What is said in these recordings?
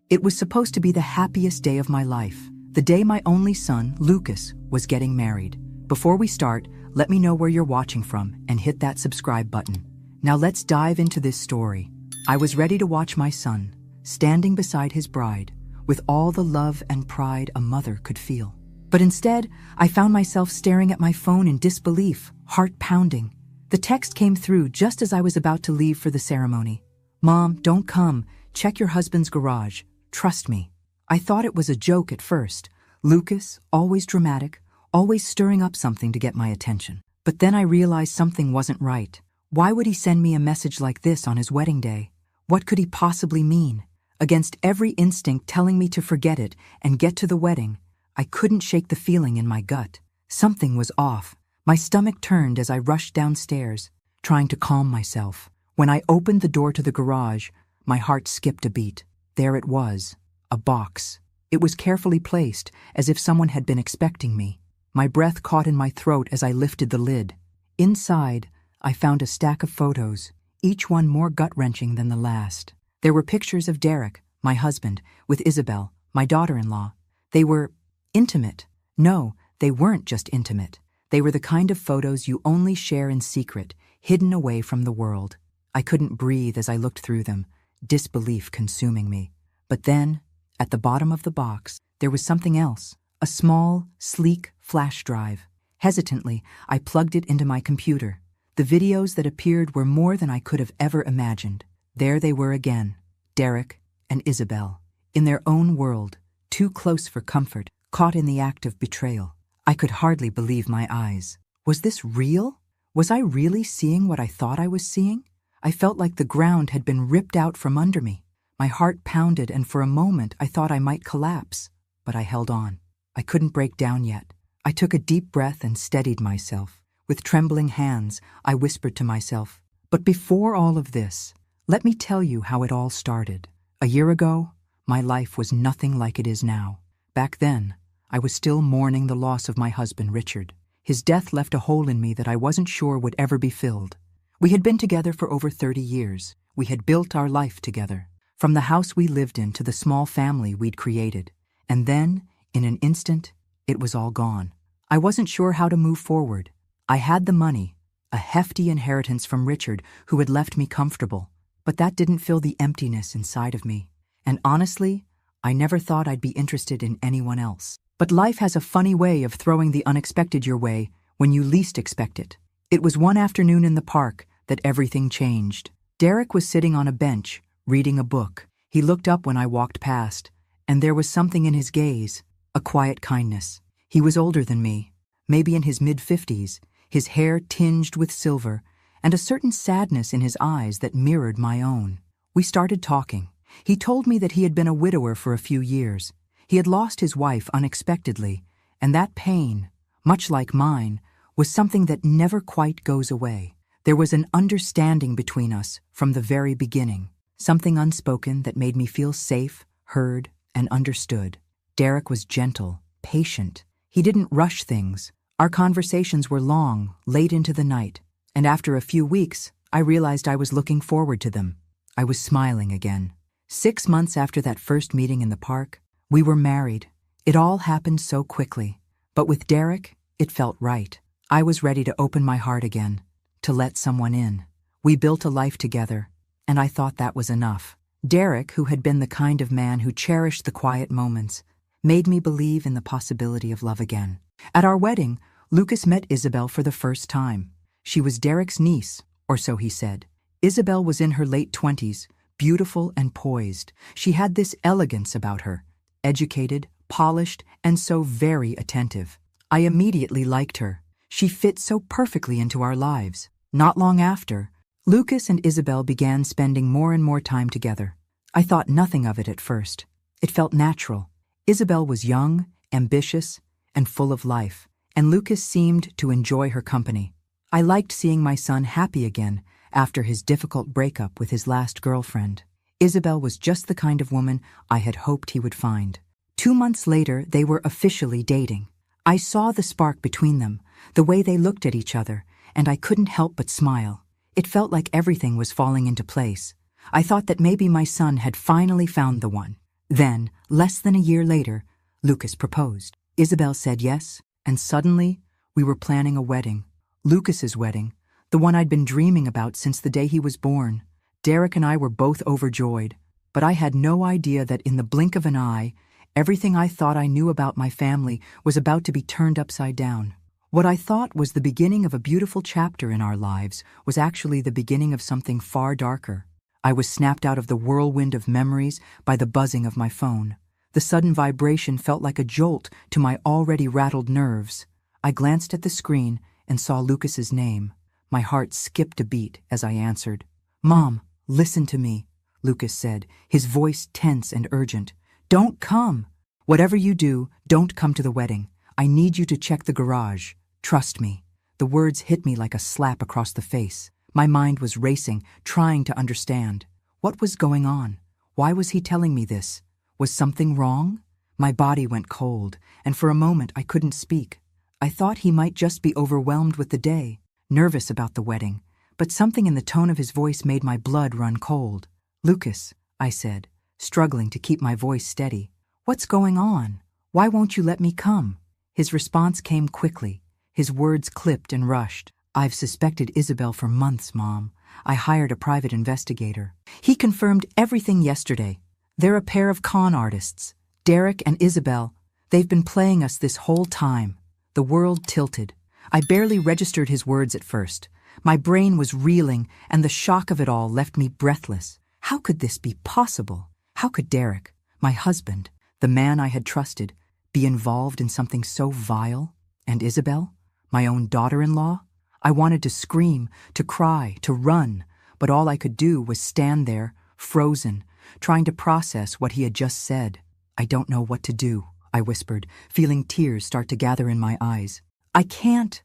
It was supposed to be the happiest day of my life, the day my only son, Lucas, was getting married. Before we start, let me know where you're watching from and hit that subscribe button. Now let's dive into this story. I was ready to watch my son, standing beside his bride, with all the love and pride a mother could feel. But instead, I found myself staring at my phone in disbelief, heart pounding. The text came through just as I was about to leave for the ceremony. "Mom, don't come. Check your husband's garage. Trust me." I thought it was a joke at first. Lucas, always dramatic, always stirring up something to get my attention. But then I realized something wasn't right. Why would he send me a message like this on his wedding day? What could he possibly mean? Against every instinct telling me to forget it and get to the wedding, I couldn't shake the feeling in my gut. Something was off. My stomach turned as I rushed downstairs, trying to calm myself. When I opened the door to the garage, my heart skipped a beat. There it was, a box. It was carefully placed, as if someone had been expecting me. My breath caught in my throat as I lifted the lid. Inside, I found a stack of photos, each one more gut-wrenching than the last. There were pictures of Derek, my husband, with Isabelle, my daughter-in-law. They were intimate. No, they weren't just intimate. They were the kind of photos you only share in secret, hidden away from the world. I couldn't breathe as I looked through them, disbelief consuming me. But then, at the bottom of the box, there was something else, a small, sleek flash drive. Hesitantly, I plugged it into my computer. The videos that appeared were more than I could have ever imagined. There they were again, Derek and Isabelle, in their own world, too close for comfort, caught in the act of betrayal. I could hardly believe my eyes. Was this real? Was I really seeing what I thought I was seeing? I felt like the ground had been ripped out from under me. My heart pounded, and for a moment I thought I might collapse. But I held on. I couldn't break down yet. I took a deep breath and steadied myself. With trembling hands, I whispered to myself, "But before all of this, let me tell you how it all started. A year ago, my life was nothing like it is now. Back then, I was still mourning the loss of my husband, Richard. His death left a hole in me that I wasn't sure would ever be filled. We had been together for over 30 years. We had built our life together, from the house we lived in to the small family we'd created. And then, in an instant, it was all gone. I wasn't sure how to move forward. I had the money, a hefty inheritance from Richard, who had left me comfortable. But that didn't fill the emptiness inside of me. And honestly, I never thought I'd be interested in anyone else. But life has a funny way of throwing the unexpected your way when you least expect it. It was one afternoon in the park that everything changed. Derek was sitting on a bench, reading a book. He looked up when I walked past, and there was something in his gaze, a quiet kindness. He was older than me, maybe in his mid-50s, his hair tinged with silver, and a certain sadness in his eyes that mirrored my own. We started talking. He told me that he had been a widower for a few years. He had lost his wife unexpectedly, and that pain, much like mine, was something that never quite goes away. There was an understanding between us from the very beginning, something unspoken that made me feel safe, heard, and understood. Derek was gentle, patient. He didn't rush things. Our conversations were long, late into the night, and after a few weeks, I realized I was looking forward to them. I was smiling again. 6 months after that first meeting in the park, we were married. It all happened so quickly. But with Derek, it felt right. I was ready to open my heart again, to let someone in. We built a life together, and I thought that was enough. Derek, who had been the kind of man who cherished the quiet moments, made me believe in the possibility of love again. At our wedding, Lucas met Isabelle for the first time. She was Derek's niece, or so he said. Isabelle was in her late 20s, beautiful and poised. She had this elegance about her, educated, polished, and so very attentive. I immediately liked her. She fit so perfectly into our lives. Not long after, Lucas and Isabelle began spending more and more time together. I thought nothing of it at first. It felt natural. Isabelle was young, ambitious, and full of life, and Lucas seemed to enjoy her company. I liked seeing my son happy again after his difficult breakup with his last girlfriend. Isabelle was just the kind of woman I had hoped he would find. 2 months later, they were officially dating. I saw the spark between them, the way they looked at each other, and I couldn't help but smile. It felt like everything was falling into place. I thought that maybe my son had finally found the one. Then, less than a year later, Lucas proposed. Isabelle said yes, and suddenly, we were planning a wedding. Lucas's wedding, the one I'd been dreaming about since the day he was born. Derek and I were both overjoyed, but I had no idea that in the blink of an eye, everything I thought I knew about my family was about to be turned upside down. What I thought was the beginning of a beautiful chapter in our lives was actually the beginning of something far darker. I was snapped out of the whirlwind of memories by the buzzing of my phone. The sudden vibration felt like a jolt to my already rattled nerves. I glanced at the screen and saw Lucas's name. My heart skipped a beat as I answered. "Mom, listen to me," Lucas said, his voice tense and urgent. "Don't come. Whatever you do, don't come to the wedding. I need you to check the garage. Trust me." The words hit me like a slap across the face. My mind was racing, trying to understand. What was going on? Why was he telling me this? Was something wrong? My body went cold, and for a moment I couldn't speak. I thought he might just be overwhelmed with the day, nervous about the wedding, but something in the tone of his voice made my blood run cold. "Lucas," I said, struggling to keep my voice steady. "What's going on? Why won't you let me come?" His response came quickly. His words clipped and rushed. "I've suspected Isabelle for months, Mom. I hired a private investigator. He confirmed everything yesterday. They're a pair of con artists. Derek and Isabelle. They've been playing us this whole time." The world tilted. I barely registered his words at first. My brain was reeling, and the shock of it all left me breathless. How could this be possible? How could Derek, my husband, the man I had trusted, be involved in something so vile? And Isabelle, my own daughter-in-law? I wanted to scream, to cry, to run, but all I could do was stand there, frozen, trying to process what he had just said. "I don't know what to do," I whispered, feeling tears start to gather in my eyes. I can't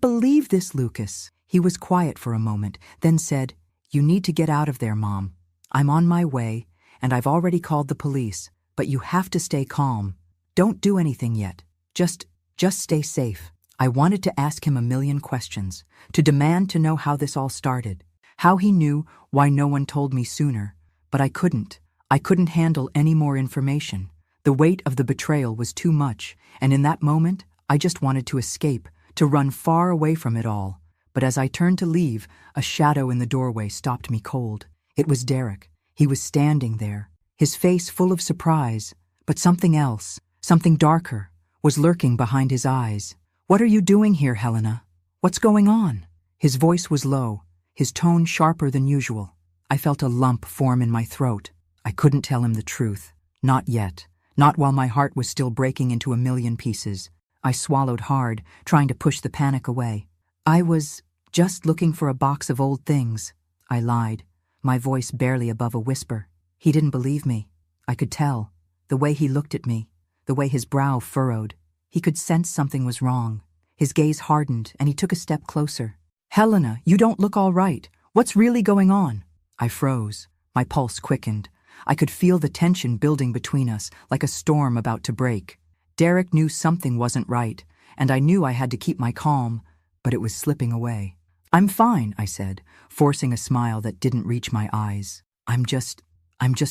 believe this, Lucas." He was quiet for a moment, then said, "You need to get out of there, Mom. I'm on my way, and I've already called the police, but you have to stay calm. Don't do anything yet. Just stay safe." I wanted to ask him a million questions, to demand to know how this all started, how he knew, why no one told me sooner, but I couldn't. I couldn't handle any more information. The weight of the betrayal was too much, and in that moment, I just wanted to escape, to run far away from it all. But as I turned to leave, a shadow in the doorway stopped me cold. It was Derek. He was standing there, his face full of surprise, but something else, something darker, was lurking behind his eyes. "What are you doing here, Helena? What's going on?" His voice was low, his tone sharper than usual. I felt a lump form in my throat. I couldn't tell him the truth. Not yet. Not while my heart was still breaking into a million pieces. I swallowed hard, trying to push the panic away. "I was just looking for a box of old things," I lied, my voice barely above a whisper. He didn't believe me. I could tell. The way he looked at me, the way his brow furrowed. He could sense something was wrong. His gaze hardened, and he took a step closer. "Helena, you don't look all right. What's really going on?" I froze. My pulse quickened. I could feel the tension building between us, like a storm about to break. Derek knew something wasn't right, and I knew I had to keep my calm, but it was slipping away. "I'm fine," I said, forcing a smile that didn't reach my eyes. I'm just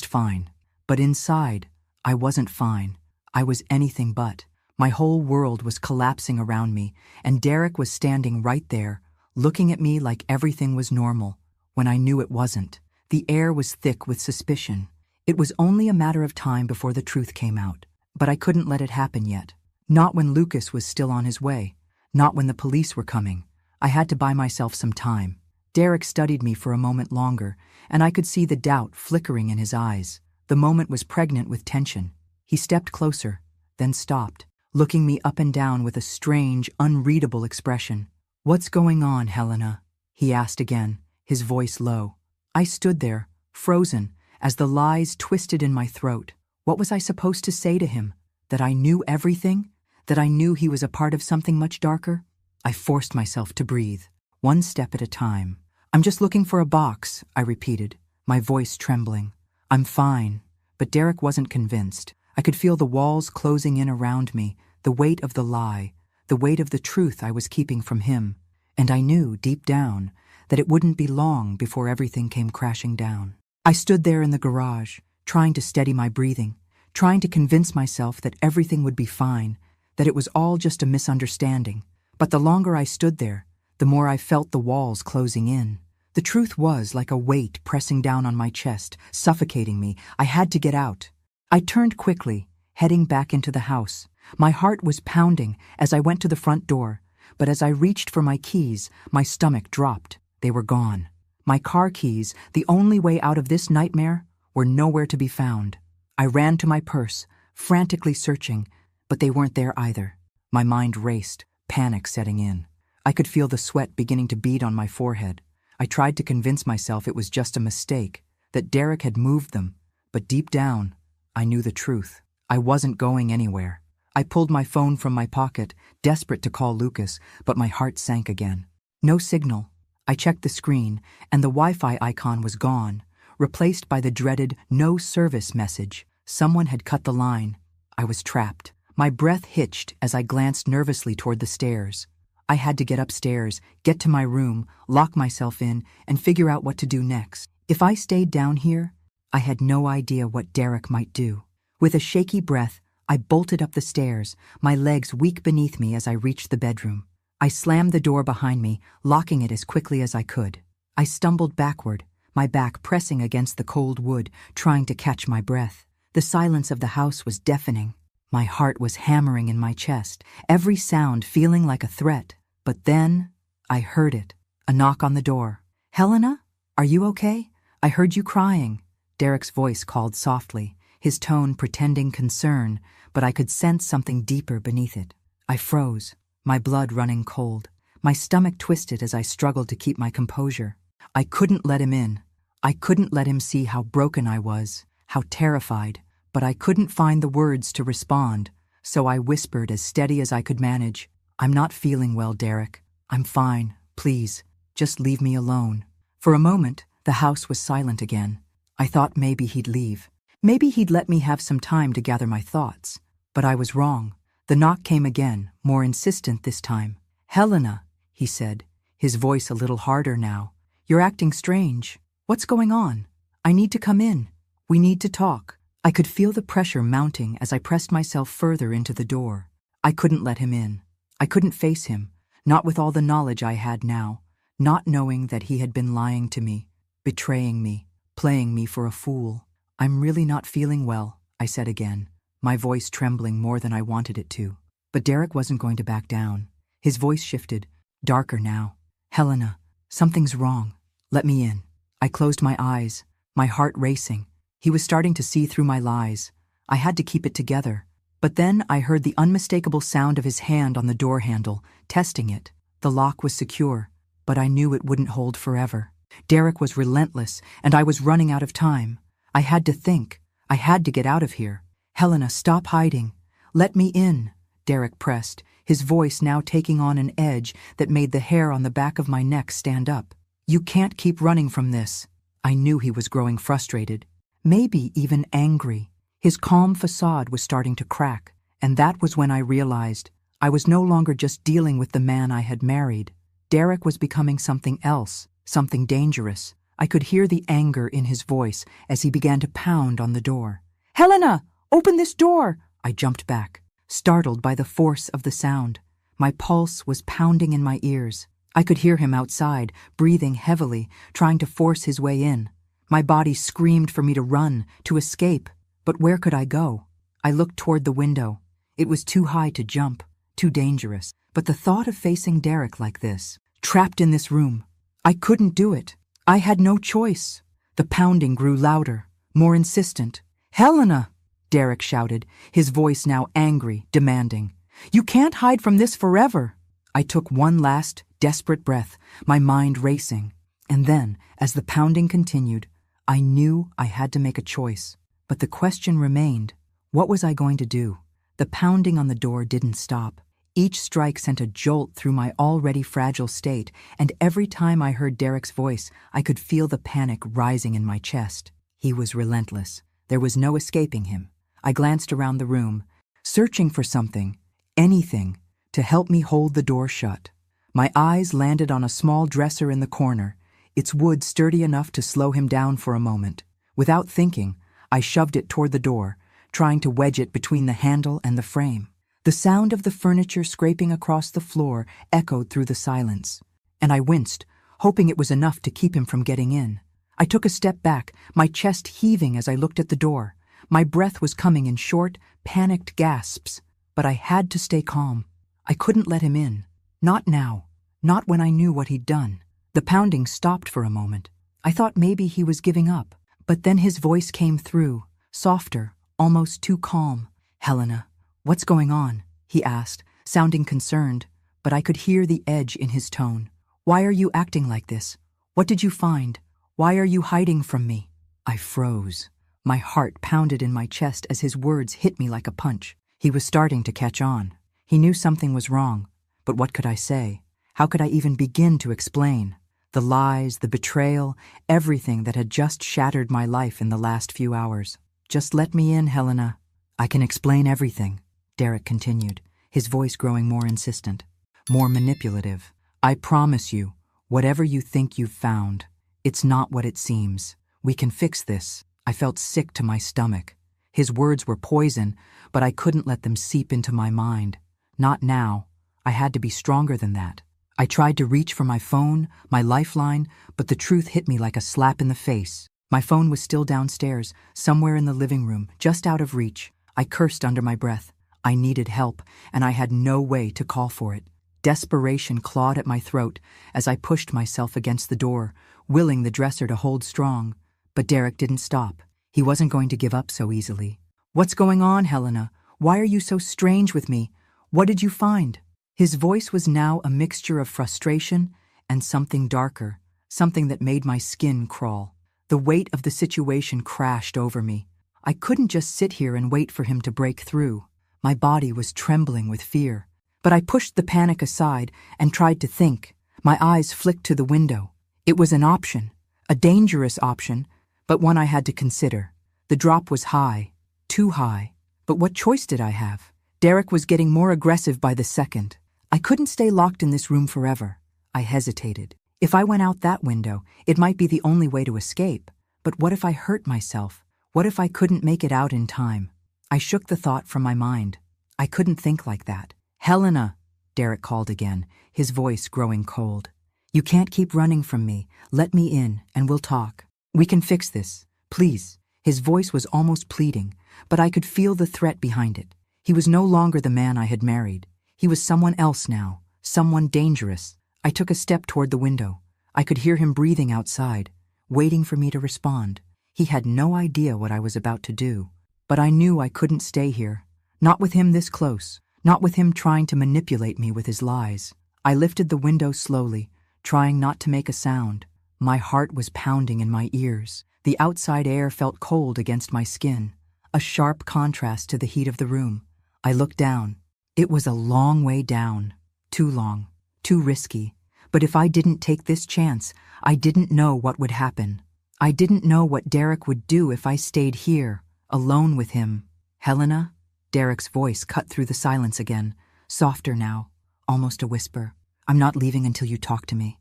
fine." But inside, I wasn't fine. I was anything but. My whole world was collapsing around me, and Derek was standing right there, looking at me like everything was normal, when I knew it wasn't. The air was thick with suspicion. It was only a matter of time before the truth came out, but I couldn't let it happen yet. Not when Lucas was still on his way. Not when the police were coming. I had to buy myself some time. Derek studied me for a moment longer, and I could see the doubt flickering in his eyes. The moment was pregnant with tension. He stepped closer, then stopped, looking me up and down with a strange, unreadable expression. "What's going on, Helena?" he asked again, his voice low. I stood there, frozen, as the lies twisted in my throat. What was I supposed to say to him? That I knew everything? That I knew he was a part of something much darker? I forced myself to breathe, one step at a time. "I'm just looking for a box," I repeated, my voice trembling. "I'm fine." But Derek wasn't convinced. I could feel the walls closing in around me, the weight of the lie, the weight of the truth I was keeping from him. And I knew, deep down, that it wouldn't be long before everything came crashing down. I stood there in the garage, trying to steady my breathing, trying to convince myself that everything would be fine, that it was all just a misunderstanding. But the longer I stood there, the more I felt the walls closing in. The truth was like a weight pressing down on my chest, suffocating me. I had to get out. I turned quickly, heading back into the house. My heart was pounding as I went to the front door, but as I reached for my keys, my stomach dropped. They were gone. My car keys, the only way out of this nightmare, were nowhere to be found. I ran to my purse, frantically searching, but they weren't there either. My mind raced, panic setting in. I could feel the sweat beginning to bead on my forehead. I tried to convince myself it was just a mistake, that Derek had moved them, but deep down, I knew the truth. I wasn't going anywhere. I pulled my phone from my pocket, desperate to call Lucas, but my heart sank again. No signal. I checked the screen, and the Wi-Fi icon was gone, replaced by the dreaded no service message. Someone had cut the line. I was trapped. My breath hitched as I glanced nervously toward the stairs. I had to get upstairs, get to my room, lock myself in, and figure out what to do next. If I stayed down here, I had no idea what Derek might do. With a shaky breath, I bolted up the stairs, my legs weak beneath me as I reached the bedroom. I slammed the door behind me, locking it as quickly as I could. I stumbled backward, my back pressing against the cold wood, trying to catch my breath. The silence of the house was deafening. My heart was hammering in my chest, every sound feeling like a threat. But then, I heard it. A knock on the door. "Helena, are you okay? I heard you crying." Derek's voice called softly, his tone pretending concern, but I could sense something deeper beneath it. I froze, my blood running cold. My stomach twisted as I struggled to keep my composure. I couldn't let him in. I couldn't let him see how broken I was, how terrified, but I couldn't find the words to respond, so I whispered as steady as I could manage, "I'm not feeling well, Derek. I'm fine. Please, just leave me alone." For a moment, the house was silent again. I thought maybe he'd leave. Maybe he'd let me have some time to gather my thoughts. But I was wrong. The knock came again, more insistent this time. "Helena," he said, his voice a little harder now. "You're acting strange. What's going on? I need to come in. We need to talk." I could feel the pressure mounting as I pressed myself further into the door. I couldn't let him in. I couldn't face him, not with all the knowledge I had now, not knowing that he had been lying to me, betraying me, playing me for a fool. "I'm really not feeling well," I said again, my voice trembling more than I wanted it to. But Derek wasn't going to back down. His voice shifted, darker now. "Helena, something's wrong. Let me in." I closed my eyes, my heart racing. He was starting to see through my lies. I had to keep it together. But then I heard the unmistakable sound of his hand on the door handle, testing it. The lock was secure, but I knew it wouldn't hold forever. Derek was relentless, and I was running out of time. I had to think. I had to get out of here. "Helena, stop hiding. Let me in," Derek pressed, his voice now taking on an edge that made the hair on the back of my neck stand up. "You can't keep running from this." I knew he was growing frustrated, maybe even angry. His calm facade was starting to crack, and that was when I realized I was no longer just dealing with the man I had married. Derek was becoming something else, something dangerous. I could hear the anger in his voice as he began to pound on the door. "Helena, open this door!" I jumped back, startled by the force of the sound. My pulse was pounding in my ears. I could hear him outside, breathing heavily, trying to force his way in. My body screamed for me to run, to escape. But where could I go? I looked toward the window. It was too high to jump, too dangerous. But the thought of facing Derek like this, trapped in this room, I couldn't do it. I had no choice. The pounding grew louder, more insistent. "Helena!" Derek shouted, his voice now angry, demanding. "You can't hide from this forever." I took one last, desperate breath, my mind racing. And then, as the pounding continued, I knew I had to make a choice. But the question remained, what was I going to do? The pounding on the door didn't stop. Each strike sent a jolt through my already fragile state, and every time I heard Derek's voice, I could feel the panic rising in my chest. He was relentless. There was no escaping him. I glanced around the room, searching for something, anything, to help me hold the door shut. My eyes landed on a small dresser in the corner, its wood sturdy enough to slow him down for a moment. Without thinking, I shoved it toward the door, trying to wedge it between the handle and the frame. The sound of the furniture scraping across the floor echoed through the silence, and I winced, hoping it was enough to keep him from getting in. I took a step back, my chest heaving as I looked at the door. My breath was coming in short, panicked gasps, but I had to stay calm. I couldn't let him in. Not now. Not when I knew what he'd done. The pounding stopped for a moment. I thought maybe he was giving up, but then his voice came through, softer, almost too calm. "Helena, what's going on?" he asked, sounding concerned, but I could hear the edge in his tone. "Why are you acting like this? What did you find? Why are you hiding from me?" I froze. My heart pounded in my chest as his words hit me like a punch. He was starting to catch on. He knew something was wrong, but what could I say? How could I even begin to explain? The lies, the betrayal, everything that had just shattered my life in the last few hours. "Just let me in, Helena. I can explain everything," Derek continued, his voice growing more insistent, more manipulative. "I promise you, whatever you think you've found, it's not what it seems. We can fix this." I felt sick to my stomach. His words were poison, but I couldn't let them seep into my mind. Not now. I had to be stronger than that. I tried to reach for my phone, my lifeline, but the truth hit me like a slap in the face. My phone was still downstairs, somewhere in the living room, just out of reach. I cursed under my breath. I needed help, and I had no way to call for it. Desperation clawed at my throat as I pushed myself against the door, willing the dresser to hold strong. But Derek didn't stop. He wasn't going to give up so easily. "What's going on, Helena? Why are you so strange with me? What did you find?" His voice was now a mixture of frustration and something darker, something that made my skin crawl. The weight of the situation crashed over me. I couldn't just sit here and wait for him to break through. My body was trembling with fear. But I pushed the panic aside and tried to think. My eyes flicked to the window. It was an option, a dangerous option, but one I had to consider. The drop was high, too high. But what choice did I have? Derek was getting more aggressive by the second. I couldn't stay locked in this room forever. I hesitated. If I went out that window, it might be the only way to escape. But what if I hurt myself? What if I couldn't make it out in time? I shook the thought from my mind. I couldn't think like that. "Helena," Derek called again, his voice growing cold. "You can't keep running from me. Let me in, and we'll talk. We can fix this. Please." His voice was almost pleading, but I could feel the threat behind it. He was no longer the man I had married. He was someone else now, someone dangerous. I took a step toward the window. I could hear him breathing outside, waiting for me to respond. He had no idea what I was about to do. But I knew I couldn't stay here. Not with him this close. Not with him trying to manipulate me with his lies. I lifted the window slowly, trying not to make a sound. My heart was pounding in my ears. The outside air felt cold against my skin, a sharp contrast to the heat of the room. I looked down. It was a long way down. Too long. Too risky. But if I didn't take this chance, I didn't know what would happen. I didn't know what Derek would do if I stayed here, alone with him. "Helena?" Derek's voice cut through the silence again, softer now, almost a whisper. "I'm not leaving until you talk to me.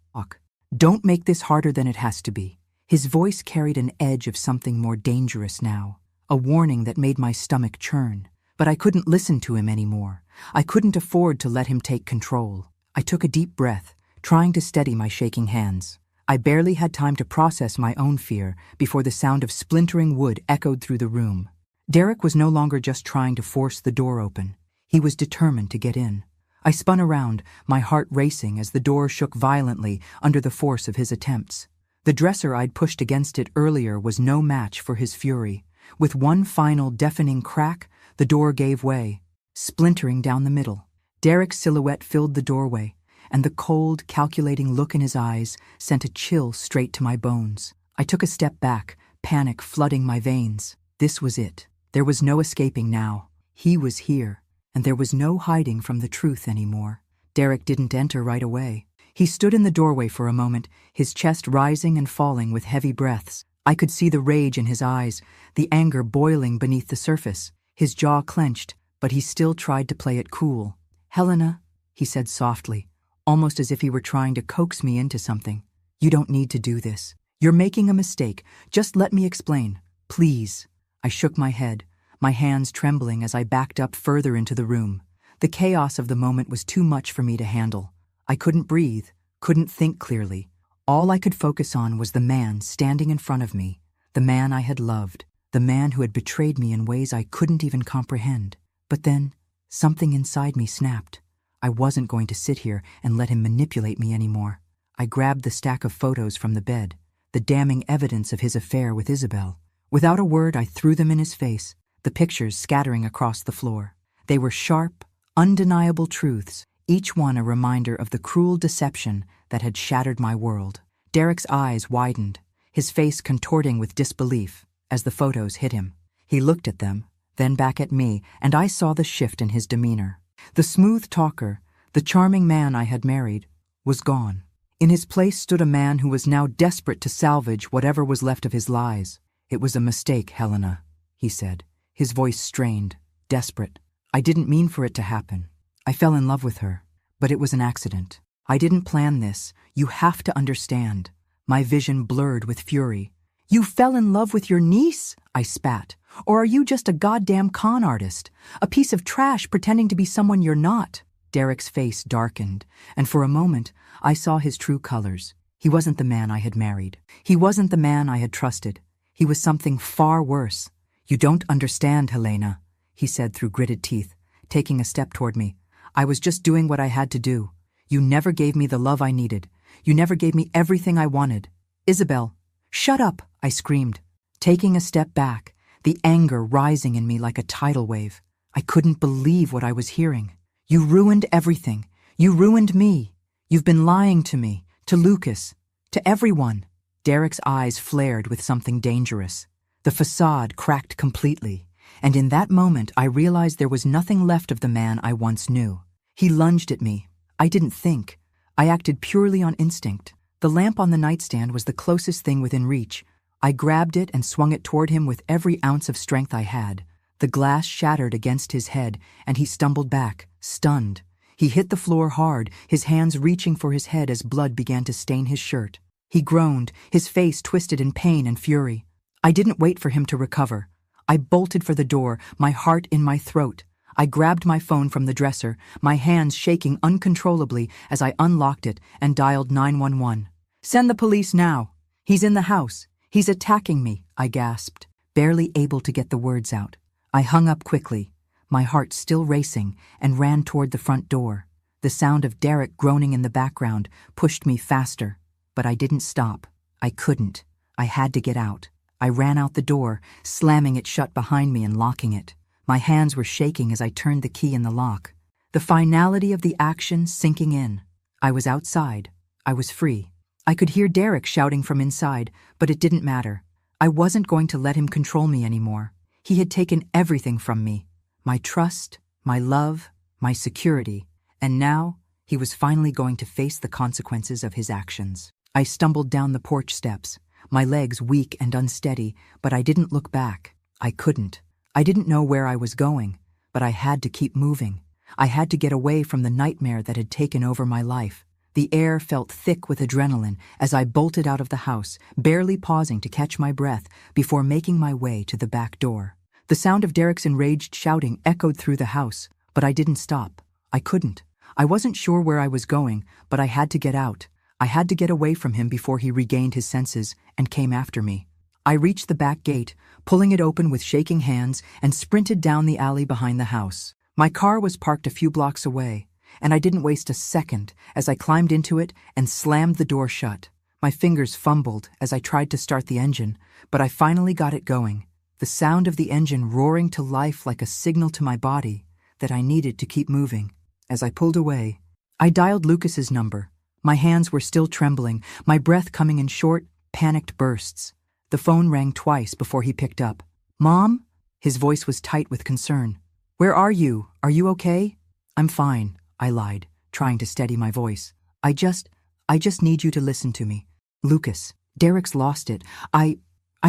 Don't make this harder than it has to be." His voice carried an edge of something more dangerous now, a warning that made my stomach churn. But I couldn't listen to him anymore. I couldn't afford to let him take control. I took a deep breath, trying to steady my shaking hands. I barely had time to process my own fear before the sound of splintering wood echoed through the room. Derek was no longer just trying to force the door open. He was determined to get in. I spun around, my heart racing as the door shook violently under the force of his attempts. The dresser I'd pushed against it earlier was no match for his fury. With one final deafening crack, the door gave way, splintering down the middle. Derek's silhouette filled the doorway, and the cold, calculating look in his eyes sent a chill straight to my bones. I took a step back, panic flooding my veins. This was it. There was no escaping now. He was here, and there was no hiding from the truth anymore. Derek didn't enter right away. He stood in the doorway for a moment, his chest rising and falling with heavy breaths. I could see the rage in his eyes, the anger boiling beneath the surface. His jaw clenched, but he still tried to play it cool. "Helena," he said softly, almost as if he were trying to coax me into something. "You don't need to do this. You're making a mistake. Just let me explain. Please." I shook my head, my hands trembling as I backed up further into the room. The chaos of the moment was too much for me to handle. I couldn't breathe, couldn't think clearly. All I could focus on was the man standing in front of me, the man I had loved, the man who had betrayed me in ways I couldn't even comprehend. But then, something inside me snapped. I wasn't going to sit here and let him manipulate me anymore. I grabbed the stack of photos from the bed, the damning evidence of his affair with Isabelle. Without a word, I threw them in his face, the pictures scattering across the floor. They were sharp, undeniable truths, each one a reminder of the cruel deception that had shattered my world. Derek's eyes widened, his face contorting with disbelief as the photos hit him. He looked at them, then back at me, and I saw the shift in his demeanor. The smooth talker, the charming man I had married, was gone. In his place stood a man who was now desperate to salvage whatever was left of his lies. "It was a mistake, Helena," he said, his voice strained, desperate. "I didn't mean for it to happen. I fell in love with her, but it was an accident. I didn't plan this. You have to understand." My vision blurred with fury. "You fell in love with your niece?" I spat. "Or are you just a goddamn con artist? A piece of trash pretending to be someone you're not?" Derek's face darkened, and for a moment I saw his true colors. He wasn't the man I had married. He wasn't the man I had trusted. He was something far worse. "You don't understand, Helena," he said through gritted teeth, taking a step toward me. "I was just doing what I had to do. You never gave me the love I needed. You never gave me everything I wanted." "Isabelle, shut up," I screamed, taking a step back, the anger rising in me like a tidal wave. I couldn't believe what I was hearing. "You ruined everything. You ruined me. You've been lying to me, to Lucas, to everyone." Derek's eyes flared with something dangerous. The facade cracked completely, and in that moment I realized there was nothing left of the man I once knew. He lunged at me. I didn't think. I acted purely on instinct. The lamp on the nightstand was the closest thing within reach. I grabbed it and swung it toward him with every ounce of strength I had. The glass shattered against his head, and he stumbled back, stunned. He hit the floor hard, his hands reaching for his head as blood began to stain his shirt. He groaned, his face twisted in pain and fury. I didn't wait for him to recover. I bolted for the door, my heart in my throat. I grabbed my phone from the dresser, my hands shaking uncontrollably as I unlocked it and dialed 911. "Send the police now. He's in the house. He's attacking me," I gasped, barely able to get the words out. I hung up quickly, my heart still racing, and ran toward the front door. The sound of Derek groaning in the background pushed me faster, but I didn't stop. I couldn't. I had to get out. I ran out the door, slamming it shut behind me and locking it. My hands were shaking as I turned the key in the lock. The finality of the action sinking in. I was outside. I was free. I could hear Derek shouting from inside, but it didn't matter. I wasn't going to let him control me anymore. He had taken everything from me. My trust, my love, my security. And now, he was finally going to face the consequences of his actions. I stumbled down the porch steps, my legs weak and unsteady, but I didn't look back. I couldn't. I didn't know where I was going, but I had to keep moving. I had to get away from the nightmare that had taken over my life. The air felt thick with adrenaline as I bolted out of the house, barely pausing to catch my breath before making my way to the back door. The sound of Derek's enraged shouting echoed through the house, but I didn't stop. I couldn't. I wasn't sure where I was going, but I had to get out. I had to get away from him before he regained his senses and came after me. I reached the back gate, pulling it open with shaking hands, and sprinted down the alley behind the house. My car was parked a few blocks away, and I didn't waste a second as I climbed into it and slammed the door shut. My fingers fumbled as I tried to start the engine, but I finally got it going. The sound of the engine roaring to life like a signal to my body that I needed to keep moving. As I pulled away, I dialed Lucas's number. My hands were still trembling, my breath coming in short, panicked bursts. The phone rang twice before he picked up. "Mom?" His voice was tight with concern. "Where are you? Are you okay?" "I'm fine," I lied, trying to steady my voice. I just need you to listen to me. Lucas, Derek's lost it. I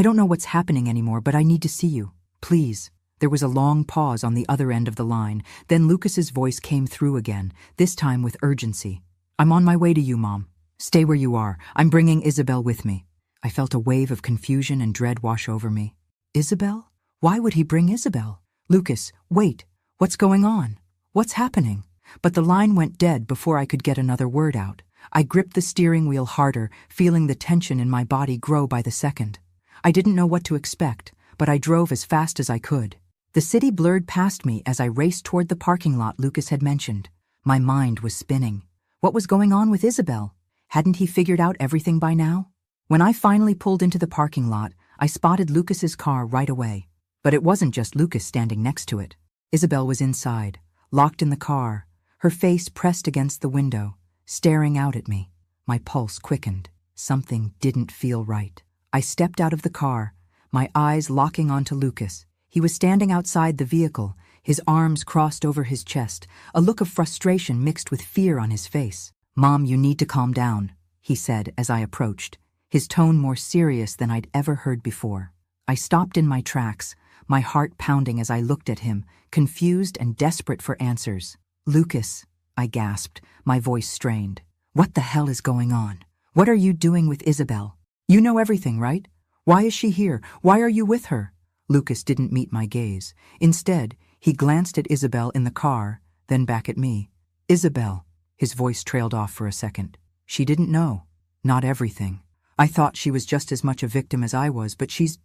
don't know what's happening anymore, but I need to see you. Please." There was a long pause on the other end of the line. Then Lucas's voice came through again, this time with urgency. "I'm on my way to you, Mom. Stay where you are. I'm bringing Isabelle with me." I felt a wave of confusion and dread wash over me. Isabelle? Why would he bring Isabelle? Lucas, wait, what's going on? What's happening? But the line went dead before I could get another word out. I gripped the steering wheel harder, feeling the tension in my body grow by the second. I didn't know what to expect, but I drove as fast as I could. The city blurred past me as I raced toward the parking lot Lucas had mentioned. My mind was spinning. What was going on with Isabelle? Hadn't he figured out everything by now? When I finally pulled into the parking lot, I spotted Lucas's car right away. But it wasn't just Lucas standing next to it. Isabelle was inside, locked in the car, her face pressed against the window, staring out at me. My pulse quickened. Something didn't feel right. I stepped out of the car, my eyes locking onto Lucas. He was standing outside the vehicle, his arms crossed over his chest, a look of frustration mixed with fear on his face. "Mom, you need to calm down," he said as I approached, his tone more serious than I'd ever heard before. I stopped in my tracks, my heart pounding as I looked at him, confused and desperate for answers. "Lucas," I gasped, my voice strained. "What the hell is going on? What are you doing with Isabelle? You know everything, right? Why is she here? Why are you with her?" Lucas didn't meet my gaze. Instead, he glanced at Isabelle in the car, then back at me. "Isabelle," his voice trailed off for a second. "She didn't know. Not everything. I thought she was just as much a victim as I was, but she's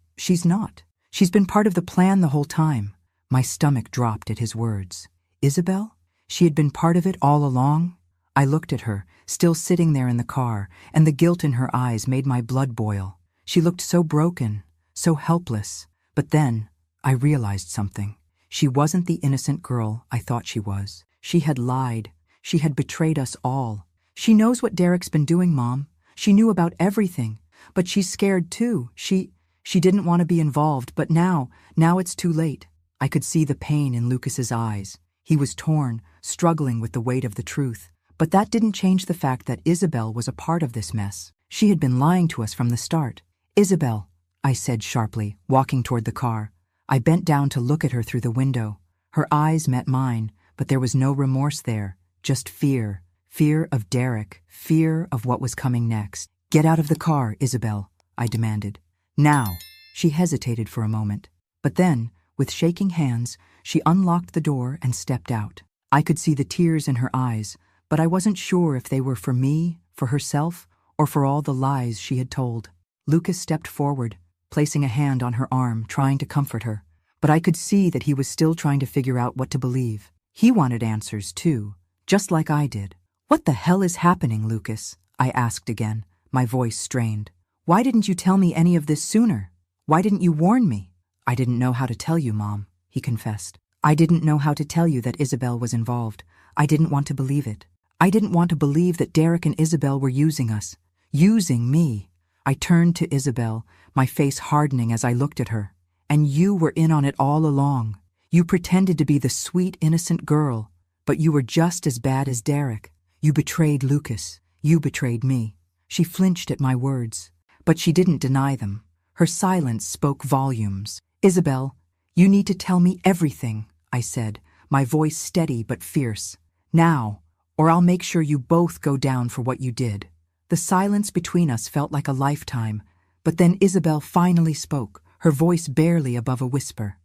not. She's been part of the plan the whole time." My stomach dropped at his words. Isabelle? She had been part of it all along? I looked at her, still sitting there in the car, and the guilt in her eyes made my blood boil. She looked so broken, so helpless. But then, I realized something. She wasn't the innocent girl I thought she was. She had lied. She had betrayed us all. "She knows what Derek's been doing, Mom. She knew about everything. But she's scared too. She didn't want to be involved, but now it's too late." I could see the pain in Lucas's eyes. He was torn, struggling with the weight of the truth. But that didn't change the fact that Isabelle was a part of this mess. She had been lying to us from the start. "Isabelle," I said sharply, walking toward the car. I bent down to look at her through the window. Her eyes met mine, but there was no remorse there, just fear. Fear of Derek, fear of what was coming next. "Get out of the car, Isabelle," I demanded. "Now." She hesitated for a moment. But then, with shaking hands, she unlocked the door and stepped out. I could see the tears in her eyes, but I wasn't sure if they were for me, for herself, or for all the lies she had told. Lucas stepped forward, placing a hand on her arm, trying to comfort her. But I could see that he was still trying to figure out what to believe. He wanted answers, too, just like I did. "What the hell is happening, Lucas?" I asked again, my voice strained. "Why didn't you tell me any of this sooner? Why didn't you warn me?" "I didn't know how to tell you, Mom," he confessed. "I didn't know how to tell you that Isabelle was involved. I didn't want to believe it. I didn't want to believe that Derek and Isabelle were using us. Using me." I turned to Isabelle, my face hardening as I looked at her. "And you were in on it all along. You pretended to be the sweet, innocent girl, but you were just as bad as Derek. You betrayed Lucas. You betrayed me." She flinched at my words, but she didn't deny them. Her silence spoke volumes. "Isabelle, you need to tell me everything," I said, my voice steady but fierce. "Now, or I'll make sure you both go down for what you did." The silence between us felt like a lifetime, but then Isabelle finally spoke, her voice barely above a whisper.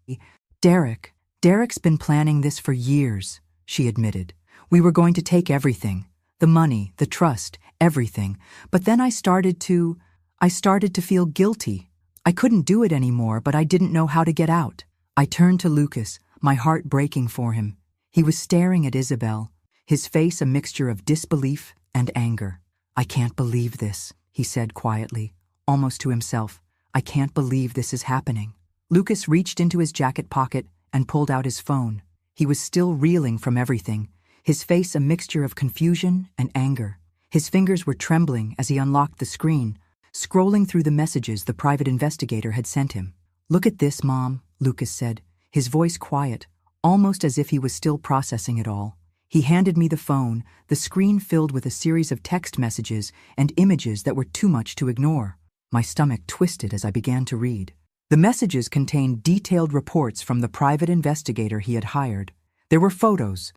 Derek's been planning this for years," she admitted. "We were going to take everything, the money, the trust, everything, but then I started to feel guilty. I couldn't do it anymore, but I didn't know how to get out." I turned to Lucas, my heart breaking for him. He was staring at Isabelle, his face a mixture of disbelief and anger. "I can't believe this," he said quietly, almost to himself. "I can't believe this is happening." Lucas reached into his jacket pocket and pulled out his phone. He was still reeling from everything, his face a mixture of confusion and anger. His fingers were trembling as he unlocked the screen, scrolling through the messages the private investigator had sent him. "Look at this, Mom," Lucas said, his voice quiet, almost as if he was still processing it all. He handed me the phone, the screen filled with a series of text messages and images that were too much to ignore. My stomach twisted as I began to read. The messages contained detailed reports from the private investigator he had hired. There were photos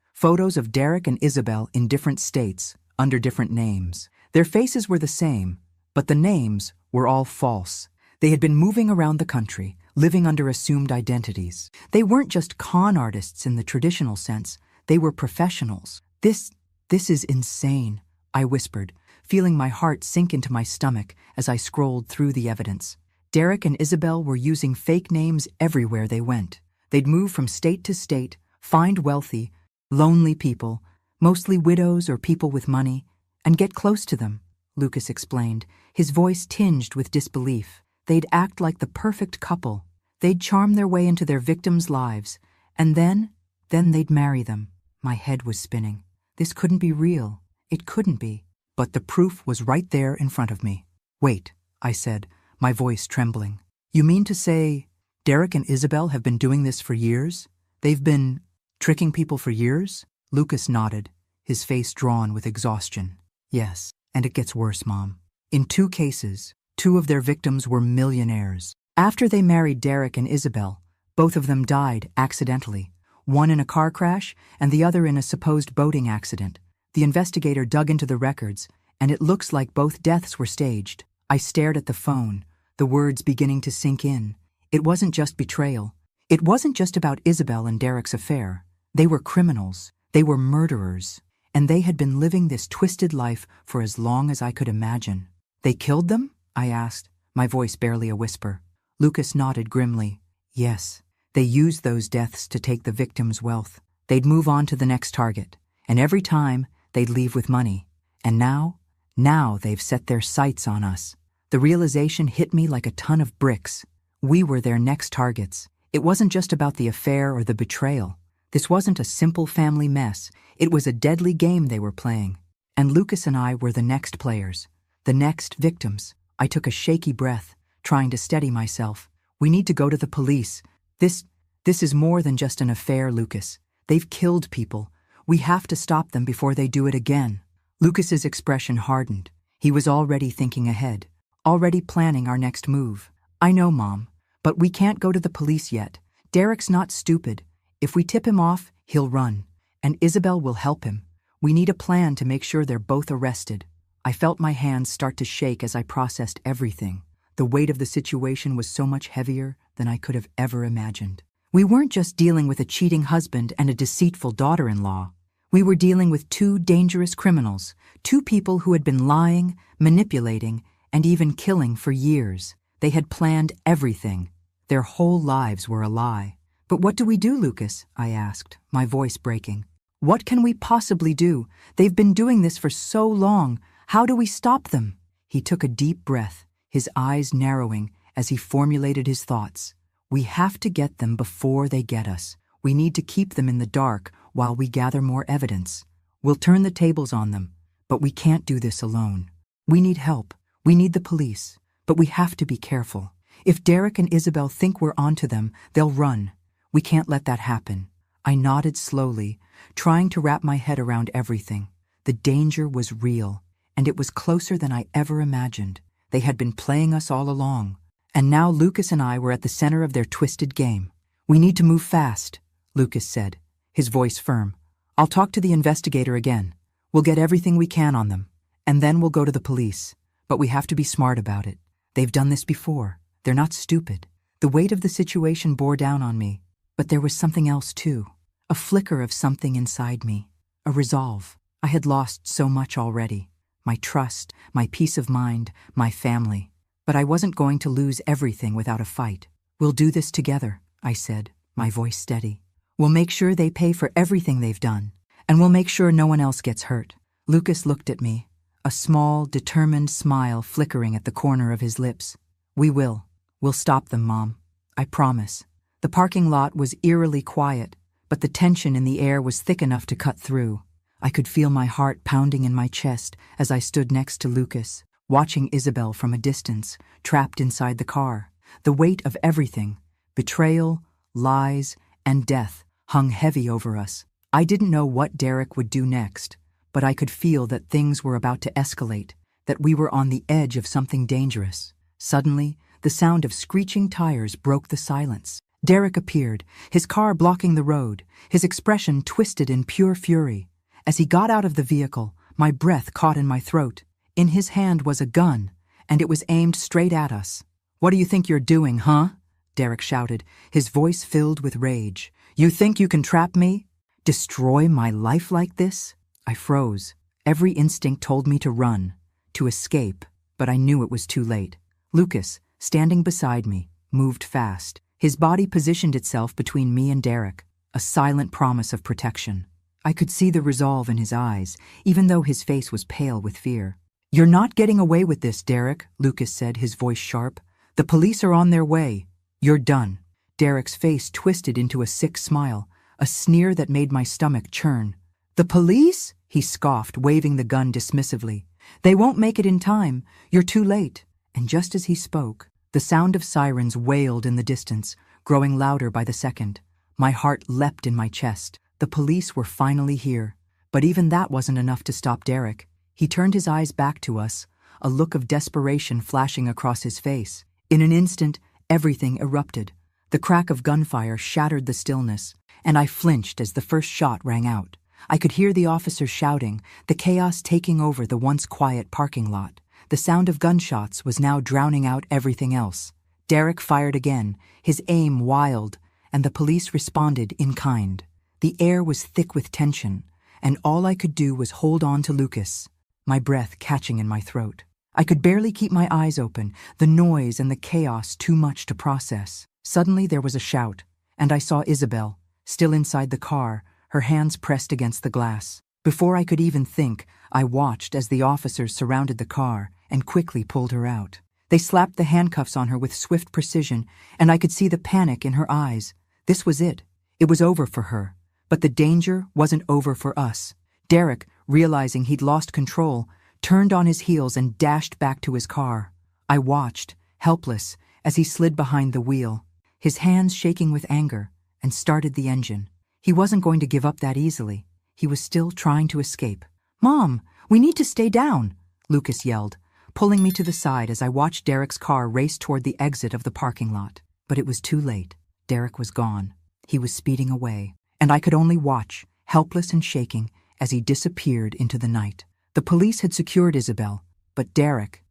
of Derek and Isabelle in different states, under different names. Their faces were the same, but the names were all false. They had been moving around the country, living under assumed identities. They weren't just con artists in the traditional sense, they were professionals. This is insane, I whispered, feeling my heart sink into my stomach as I scrolled through the evidence. Derek and Isabelle were using fake names everywhere they went. They'd move from state to state, find wealthy, lonely people, mostly widows or people with money, and get close to them, Lucas explained, his voice tinged with disbelief. They'd act like the perfect couple. They'd charm their way into their victims' lives, and then they'd marry them. My head was spinning. This couldn't be real. It couldn't be. But the proof was right there in front of me. Wait, I said, my voice trembling. You mean to say Derek and Isabelle have been doing this for years? They've been tricking people for years? Lucas nodded, his face drawn with exhaustion. Yes, and it gets worse, Mom. In 2 cases, 2 of their victims were millionaires. After they married Derek and Isabelle, both of them died accidentally, one in a car crash and the other in a supposed boating accident. The investigator dug into the records, and it looks like both deaths were staged. I stared at the phone, the words beginning to sink in. It wasn't just betrayal. It wasn't just about Isabelle and Derek's affair. They were criminals. They were murderers. And they had been living this twisted life for as long as I could imagine. They killed them? I asked, my voice barely a whisper. Lucas nodded grimly. Yes, they used those deaths to take the victim's wealth. They'd move on to the next target, and every time, they'd leave with money. And now they've set their sights on us. The realization hit me like a ton of bricks. We were their next targets. It wasn't just about the affair or the betrayal. This wasn't a simple family mess. It was a deadly game they were playing. And Lucas and I were the next players, the next victims. I took a shaky breath, trying to steady myself. We need to go to the police. This is more than just an affair, Lucas. They've killed people. We have to stop them before they do it again. Lucas's expression hardened. He was already thinking ahead, already planning our next move. I know, Mom, but we can't go to the police yet. Derek's not stupid. If we tip him off, he'll run, and Isabelle will help him. We need a plan to make sure they're both arrested. I felt my hands start to shake as I processed everything. The weight of the situation was so much heavier than I could have ever imagined. We weren't just dealing with a cheating husband and a deceitful daughter-in-law. We were dealing with 2 dangerous criminals, 2 people who had been lying, manipulating, and even killing for years. They had planned everything. Their whole lives were a lie. But what do we do, Lucas? I asked, my voice breaking. What can we possibly do? They've been doing this for so long. How do we stop them? He took a deep breath, his eyes narrowing as he formulated his thoughts. We have to get them before they get us. We need to keep them in the dark while we gather more evidence. We'll turn the tables on them, but we can't do this alone. We need help. We need the police, but we have to be careful. If Derek and Isabelle think we're onto them, they'll run. We can't let that happen. I nodded slowly, trying to wrap my head around everything. The danger was real, and it was closer than I ever imagined. They had been playing us all along. And now Lucas and I were at the center of their twisted game. We need to move fast, Lucas said, his voice firm. I'll talk to the investigator again. We'll get everything we can on them, and then we'll go to the police. But we have to be smart about it. They've done this before. They're not stupid. The weight of the situation bore down on me. But there was something else too. A flicker of something inside me. A resolve. I had lost so much already. My trust, my peace of mind, my family. But I wasn't going to lose everything without a fight. We'll do this together, I said, my voice steady. We'll make sure they pay for everything they've done, and we'll make sure no one else gets hurt. Lucas looked at me, a small, determined smile flickering at the corner of his lips. We will. We'll stop them, Mom. I promise. The parking lot was eerily quiet, but the tension in the air was thick enough to cut through. I could feel my heart pounding in my chest as I stood next to Lucas, watching Isabelle from a distance, trapped inside the car. The weight of everything, betrayal, lies, and death, hung heavy over us. I didn't know what Derek would do next, but I could feel that things were about to escalate, that we were on the edge of something dangerous. Suddenly, the sound of screeching tires broke the silence. Derek appeared, his car blocking the road, his expression twisted in pure fury. As he got out of the vehicle, my breath caught in my throat. In his hand was a gun, and it was aimed straight at us. "What do you think you're doing, huh?" Derek shouted, his voice filled with rage. "You think you can trap me? Destroy my life like this?" I froze. Every instinct told me to run, to escape, but I knew it was too late. Lucas, standing beside me, moved fast. His body positioned itself between me and Derek, a silent promise of protection. I could see the resolve in his eyes, even though his face was pale with fear. "You're not getting away with this, Derek," Lucas said, his voice sharp. "The police are on their way. You're done." Derek's face twisted into a sick smile, a sneer that made my stomach churn. "The police?" he scoffed, waving the gun dismissively. "They won't make it in time. You're too late." And just as he spoke, the sound of sirens wailed in the distance, growing louder by the second. My heart leapt in my chest. The police were finally here. But even that wasn't enough to stop Derek. He turned his eyes back to us, a look of desperation flashing across his face. In an instant, everything erupted. The crack of gunfire shattered the stillness, and I flinched as the first shot rang out. I could hear the officers shouting, the chaos taking over the once quiet parking lot. The sound of gunshots was now drowning out everything else. Derek fired again, his aim wild, and the police responded in kind. The air was thick with tension, and all I could do was hold on to Lucas, my breath catching in my throat. I could barely keep my eyes open, the noise and the chaos too much to process. Suddenly there was a shout, and I saw Isabelle, still inside the car, her hands pressed against the glass. Before I could even think, I watched as the officers surrounded the car and quickly pulled her out. They slapped the handcuffs on her with swift precision, and I could see the panic in her eyes. This was it. It was over for her. But the danger wasn't over for us. Derek, realizing he'd lost control, turned on his heels and dashed back to his car. I watched, helpless, as he slid behind the wheel, his hands shaking with anger, and started the engine. He wasn't going to give up that easily. He was still trying to escape. "Mom, we need to stay down," Lucas yelled, pulling me to the side as I watched Derek's car race toward the exit of the parking lot. But it was too late. Derek was gone. He was speeding away, and I could only watch, helpless and shaking, as he disappeared into the night. The police had secured Isabelle, but Derek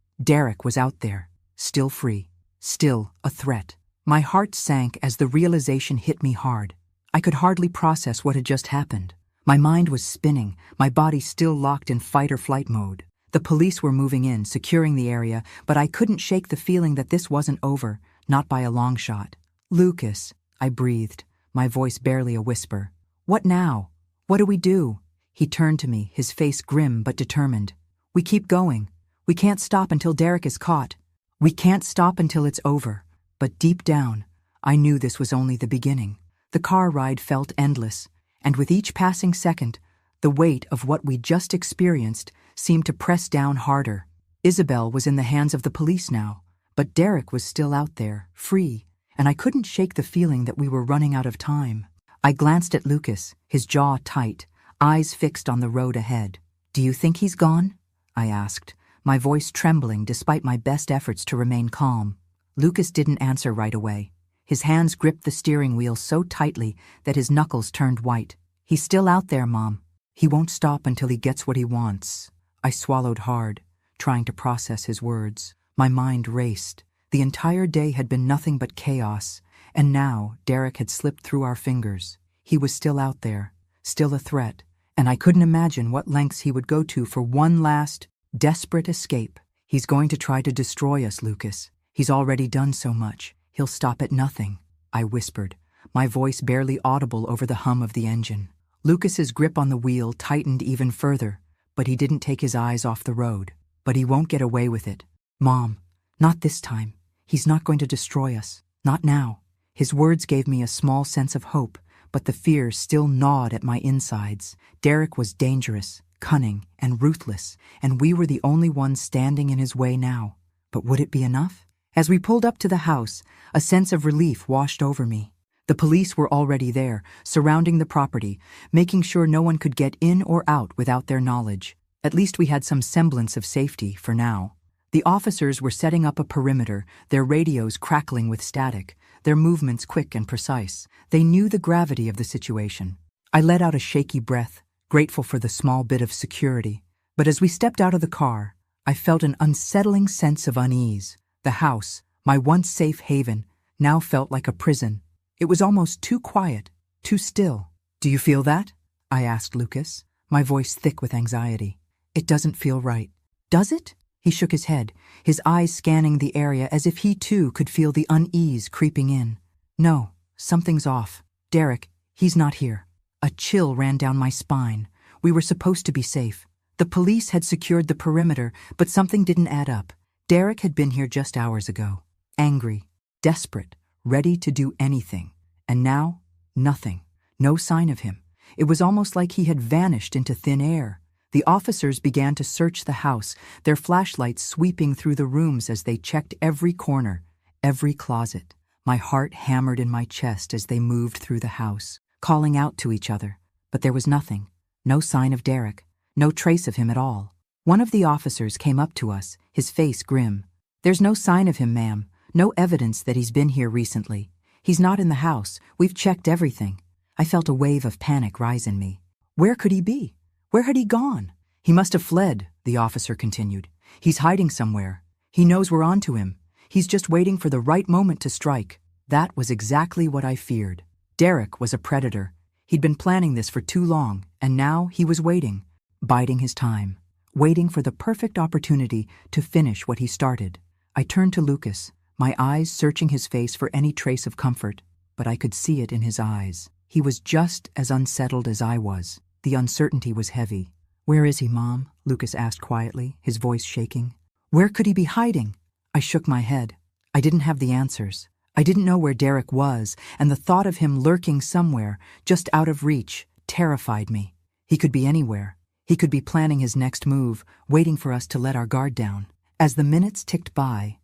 was out there, still free, still a threat. My heart sank as the realization hit me hard. I could hardly process what had just happened. My mind was spinning, my body still locked in fight-or-flight mode. The police were moving in, securing the area, but I couldn't shake the feeling that this wasn't over, not by a long shot. "Lucas," I breathed, my voice barely a whisper. "What now? What do we do?" He turned to me, his face grim but determined. "We keep going. We can't stop until Derek is caught. We can't stop until it's over." But deep down, I knew this was only the beginning. The car ride felt endless, and with each passing second, the weight of what we'd just experienced seemed to press down harder. Isabelle was in the hands of the police now, but Derek was still out there, free, and I couldn't shake the feeling that we were running out of time. I glanced at Lucas, his jaw tight, eyes fixed on the road ahead. "Do you think he's gone?" I asked, my voice trembling despite my best efforts to remain calm. Lucas didn't answer right away. His hands gripped the steering wheel so tightly that his knuckles turned white. "He's still out there, Mom. He won't stop until he gets what he wants." I swallowed hard, trying to process his words. My mind raced. The entire day had been nothing but chaos, and now Derek had slipped through our fingers. He was still out there, still a threat, and I couldn't imagine what lengths he would go to for one last, desperate escape. "He's going to try to destroy us, Lucas. He's already done so much. He'll stop at nothing," I whispered, my voice barely audible over the hum of the engine. Lucas's grip on the wheel tightened even further, but he didn't take his eyes off the road. "But he won't get away with it. Mom, not this time. He's not going to destroy us. Not now." His words gave me a small sense of hope, but the fear still gnawed at my insides. Derek was dangerous, cunning, and ruthless, and we were the only ones standing in his way now. But would it be enough? As we pulled up to the house, a sense of relief washed over me. The police were already there, surrounding the property, making sure no one could get in or out without their knowledge. At least we had some semblance of safety for now. The officers were setting up a perimeter, their radios crackling with static, their movements quick and precise. They knew the gravity of the situation. I let out a shaky breath, grateful for the small bit of security. But as we stepped out of the car, I felt an unsettling sense of unease. The house, my once safe haven, now felt like a prison. It was almost too quiet, too still. "Do you feel that?" I asked Lucas, my voice thick with anxiety. "It doesn't feel right." "Does it?" He shook his head, his eyes scanning the area as if he too could feel the unease creeping in. "No, something's off. Derek, he's not here." A chill ran down my spine. We were supposed to be safe. The police had secured the perimeter, but something didn't add up. Derek had been here just hours ago. Angry, desperate, ready to do anything. And now, nothing. No sign of him. It was almost like he had vanished into thin air. The officers began to search the house, their flashlights sweeping through the rooms as they checked every corner, every closet. My heart hammered in my chest as they moved through the house, calling out to each other. But there was nothing. No sign of Derek. No trace of him at all. One of the officers came up to us, his face grim. "There's no sign of him, ma'am. No evidence that he's been here recently. He's not in the house. We've checked everything." I felt a wave of panic rise in me. Where could he be? Where had he gone? "He must have fled," the officer continued. "He's hiding somewhere. He knows we're onto him. He's just waiting for the right moment to strike." That was exactly what I feared. Derek was a predator. He'd been planning this for too long, and now he was waiting, biding his time, waiting for the perfect opportunity to finish what he started. I turned to Lucas, my eyes searching his face for any trace of comfort, but I could see it in his eyes. He was just as unsettled as I was. The uncertainty was heavy. "Where is he, Mom?" Lucas asked quietly, his voice shaking. "Where could he be hiding?" I shook my head. I didn't have the answers. I didn't know where Derek was, and the thought of him lurking somewhere, just out of reach, terrified me. He could be anywhere. He could be planning his next move, waiting for us to let our guard down. As the minutes ticked by,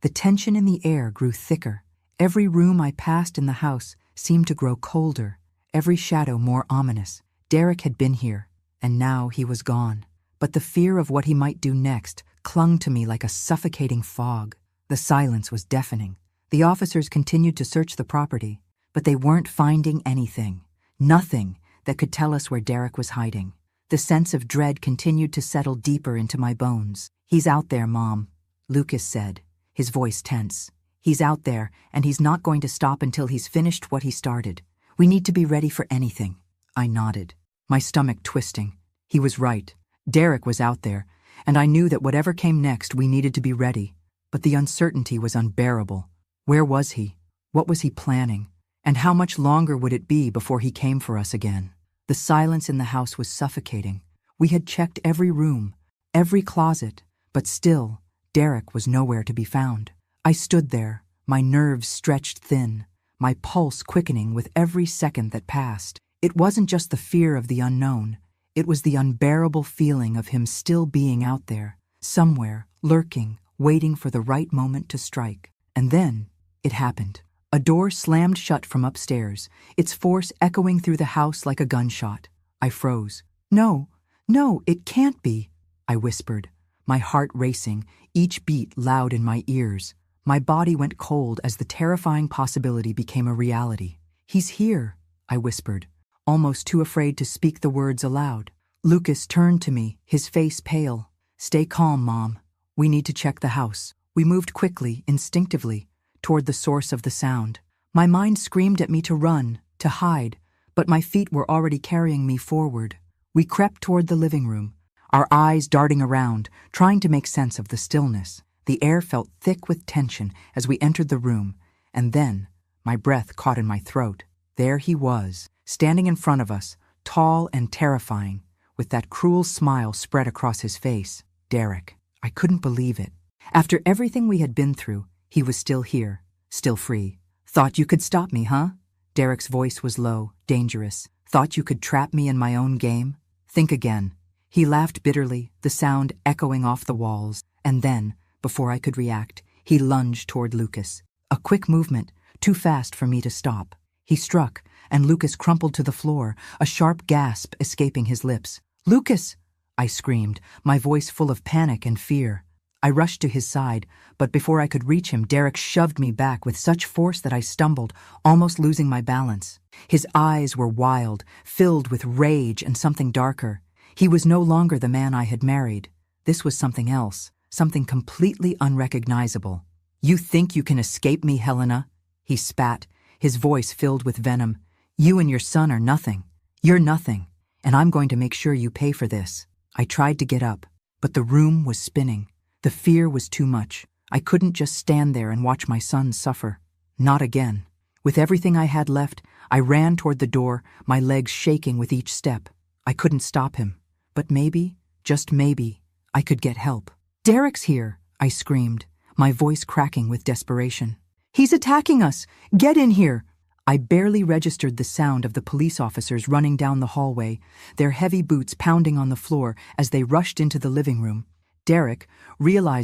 the tension in the air grew thicker. Every room I passed in the house seemed to grow colder, every shadow more ominous. Derek had been here, and now he was gone. But the fear of what he might do next clung to me like a suffocating fog. The silence was deafening. The officers continued to search the property, but they weren't finding anything. Nothing that could tell us where Derek was hiding. The sense of dread continued to settle deeper into my bones. "He's out there, Mom," Lucas said, his voice tense. "He's out there, and he's not going to stop until he's finished what he started. We need to be ready for anything." I nodded, my stomach twisting. He was right. Derek was out there, and I knew that whatever came next, we needed to be ready. But the uncertainty was unbearable. Where was he? What was he planning? And how much longer would it be before he came for us again? The silence in the house was suffocating. We had checked every room, every closet, but still, Derek was nowhere to be found. I stood there, my nerves stretched thin, my pulse quickening with every second that passed. It wasn't just the fear of the unknown. It was the unbearable feeling of him still being out there, somewhere, lurking, waiting for the right moment to strike. And then, it happened. A door slammed shut from upstairs, its force echoing through the house like a gunshot. I froze. "No, no, it can't be," I whispered, my heart racing, each beat loud in my ears. My body went cold as the terrifying possibility became a reality. "He's here," I whispered, almost too afraid to speak the words aloud. Lucas turned to me, his face pale. "Stay calm, Mom. We need to check the house." We moved quickly, instinctively, toward the source of the sound. My mind screamed at me to run, to hide, but my feet were already carrying me forward. We crept toward the living room, our eyes darting around, trying to make sense of the stillness. The air felt thick with tension as we entered the room, and then, my breath caught in my throat. There he was, standing in front of us, tall and terrifying, with that cruel smile spread across his face. Derek. I couldn't believe it. After everything we had been through, he was still here, still free. "Thought you could stop me, huh?" Derek's voice was low, dangerous. "Thought you could trap me in my own game? Think again." He laughed bitterly, the sound echoing off the walls, and then, before I could react, he lunged toward Lucas. A quick movement, too fast for me to stop. He struck, and Lucas crumpled to the floor, a sharp gasp escaping his lips. "Lucas!" I screamed, my voice full of panic and fear. I rushed to his side, but before I could reach him, Derek shoved me back with such force that I stumbled, almost losing my balance. His eyes were wild, filled with rage and something darker. He was no longer the man I had married. This was something else, something completely unrecognizable. "You think you can escape me, Helena?" He spat, his voice filled with venom. "You and your son are nothing. You're nothing, and I'm going to make sure you pay for this." I tried to get up, but the room was spinning. The fear was too much. I couldn't just stand there and watch my son suffer. Not again. With everything I had left, I ran toward the door, my legs shaking with each step. I couldn't stop him, but maybe, just maybe, I could get help. "Derek's here," I screamed, my voice cracking with desperation. "He's attacking us! Get in here!" I barely registered the sound of the police officers running down the hallway, their heavy boots pounding on the floor as they rushed into the living room. Derek, realizing